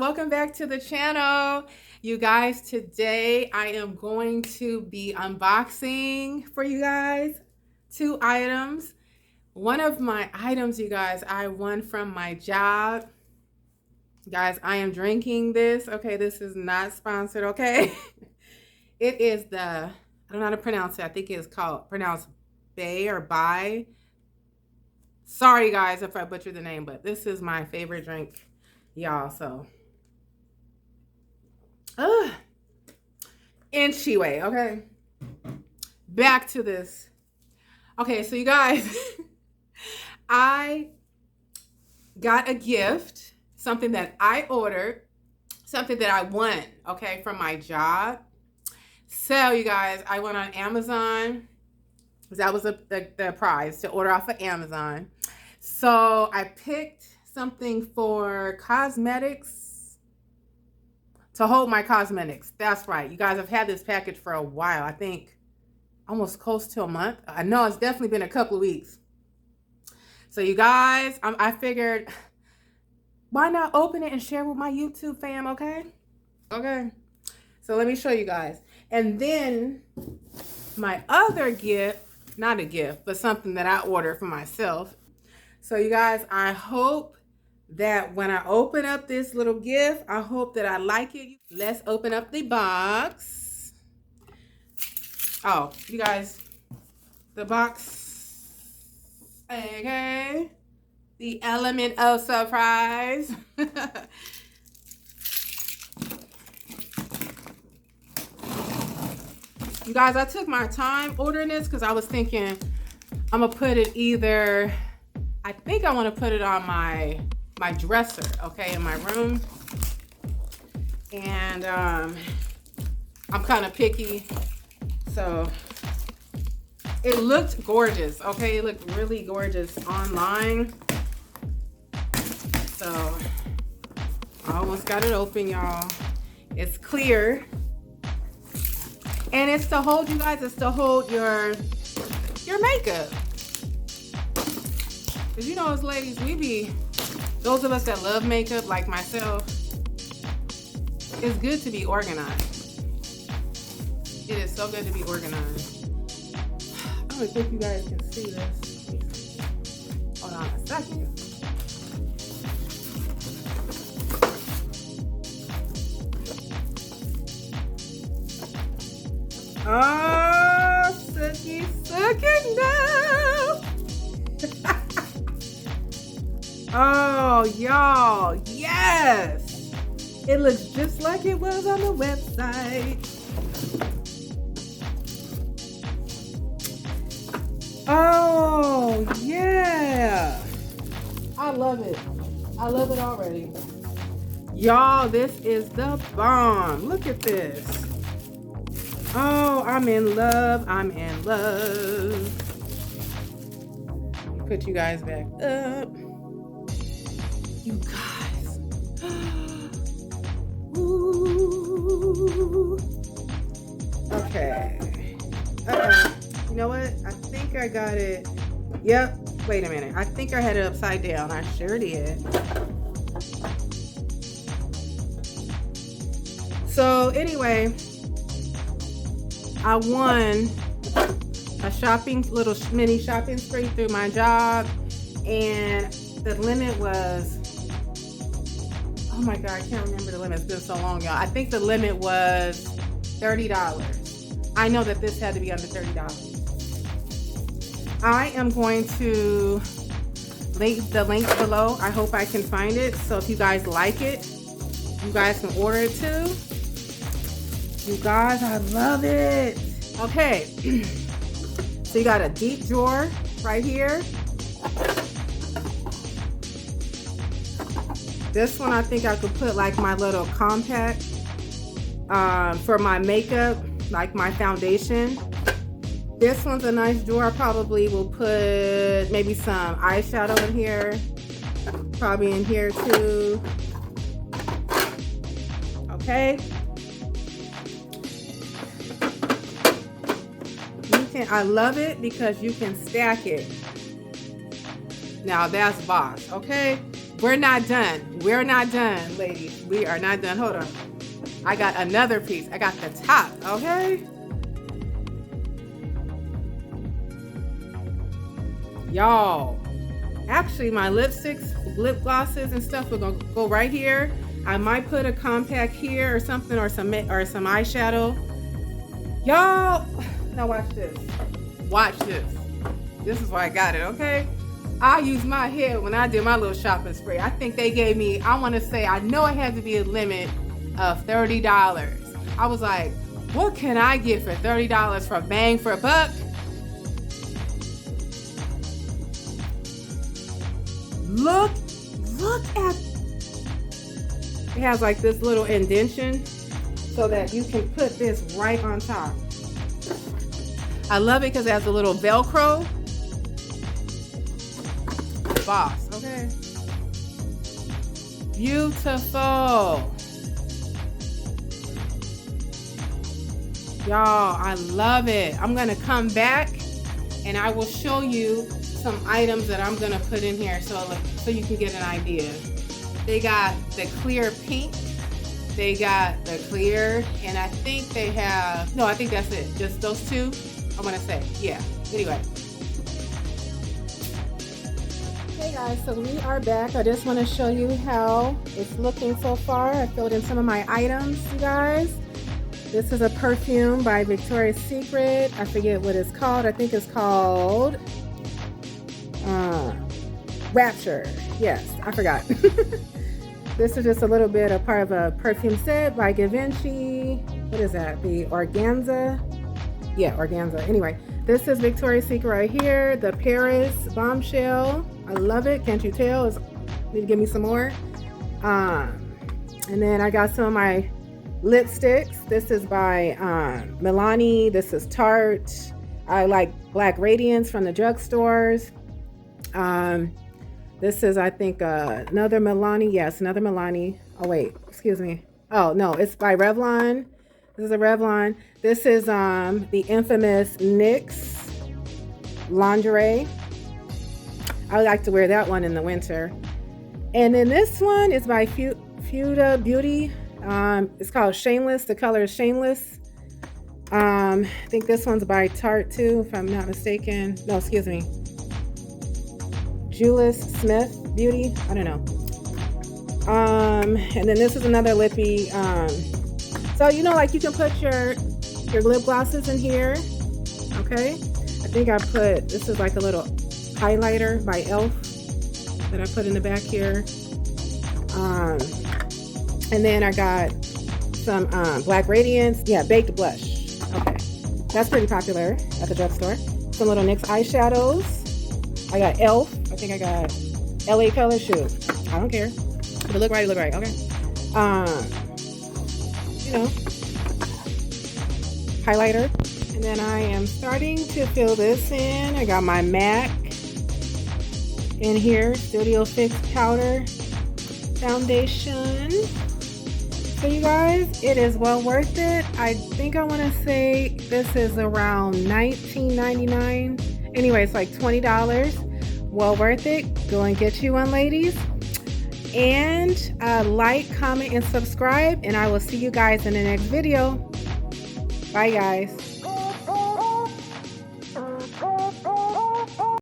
welcome back to the channel. You guys, today I am going to be unboxing for you guys 2 items. One of my items, you guys, I won from my job. Guys, I am drinking this. Okay, this is not sponsored, okay? It is I don't know how to pronounce it. I think it's pronounced Bay or Bai. Sorry guys if I butchered the name, but this is my favorite drink, y'all. So anyway, okay, back to this. Okay, so you guys, I got a gift, something that I ordered, something that I won, okay, from my job. So you guys, I went on Amazon. That was the prize, to order off of Amazon. So I picked something for cosmetics, to hold my cosmetics. That's right. You guys, have had this package for a while. I think almost close to a month. I know it's definitely been a couple of weeks. So you guys, I figured, why not open it and share with my YouTube fam, okay? Okay. So let me show you guys. And then my other gift, not a gift, but something that I ordered for myself. So you guys, I hope that when I open up this little gift, I hope that I like it. Let's open up the box. Oh, you guys, the box, okay, the element of surprise. You guys, I took my time ordering this because I was thinking I'm gonna put it either, I think I want to put it on my dresser, okay, in my room. And I'm kind of picky, so it looked gorgeous, okay? It looked really gorgeous online. So I almost got it open, y'all. It's clear. And it's to hold, you guys, it's to hold your makeup. Because you know, as ladies, those of us that love makeup, like myself, it's good to be organized. It is so good to be organized. I don't think you guys can see this. Hold on a second. Oh, sucky no. Oh, y'all, yes. It looks just like it was on the website. Oh, yeah. I love it. I love it already. Y'all, this is the bomb. Look at this. Oh, I'm in love. I'm in love. Put you guys back up. You guys. Ooh. Okay. You know what? I think I got it. Yep. Wait a minute. I think I had it upside down. I sure did. So anyway, I won a little mini shopping spree through my job, and the limit was, oh my God, I can't remember the limit. It's been so long, y'all. I think the limit was $30. I know that this had to be under $30. I am going to link the link below. I hope I can find it. So if you guys like it, you guys can order it too. You guys, I love it. Okay, so you got a deep drawer right here. This one, I think I could put like my little compact for my makeup, like my foundation. This one's a nice drawer. I probably will put maybe some eyeshadow in here. Probably in here too. Okay. I love it because you can stack it. Now that's boss, okay? we're not done. We're not done, ladies. We are not done. Hold on. I got another piece. I got the top, okay? Y'all, actually my lipsticks, lip glosses and stuff are gonna go right here. I might put a compact here or something, or some eyeshadow. Y'all, now watch this. Watch this. This is why I got it, okay? I used my head when I did my little shopping spree. I think they gave me, I want to say, I know it had to be a limit of $30. I was like, what can I get for $30 for bang for a buck? Look at, it has like this little indentation so that you can put this right on top. I love it because it has a little Velcro. Boss, okay? Beautiful. Y'all, I love it. I'm gonna come back and I will show you some items that I'm gonna put in here so you can get an idea. They got the clear pink, they got the clear, and I think they have, no, I think that's it, just those two, I wanna say, yeah, anyway. Hey guys, so we are back. I just wanna show you how it's looking so far. I filled in some of my items, you guys. This is a perfume by Victoria's Secret. I forget what it's called. I think it's called Rapture. Yes, I forgot. This is just a little bit of part of a perfume set by Givenchy. What is that? The Organza? Yeah, Organza. Anyway, this is Victoria's Secret right here. The Paris Bombshell. I love it. Can't you tell? Need to give me some more. And then I got some of my lipsticks. This is by Milani. This is Tarte. I like Black Radiance from the drugstores. This is, I think, another Milani. Yes, another Milani. Oh, wait. Excuse me. Oh, no. It's by Revlon. This is a Revlon. This is the infamous NYX lingerie. I like to wear that one in the winter. And then this one is by Fuda Beauty. It's called Shameless. The color is Shameless. I think this one's by Tarte too, if I'm not mistaken. No, excuse me. Julius Smith Beauty. I don't know. And then this is another lippy. So you know, like you can put your lip glosses in here. Okay. I think I put, this is like a little highlighter by e.l.f. that I put in the back here. And then I got some Black Radiance. Yeah, Baked Blush. Okay. That's pretty popular at the drugstore. Some little NYX eyeshadows. I got e.l.f. I think I got LA Color. Shoot. I don't care. If it look right, it look right. Okay. You know, highlighter. And then I am starting to fill this in. I got my MAC in here. Studio Fix Powder Foundation. So you guys, it is well worth it. I think I want to say this is around $19.99. Anyway, it's like $20. Well worth it. Go and get you one, ladies. And like, comment, and subscribe. And I will see you guys in the next video. Bye, guys.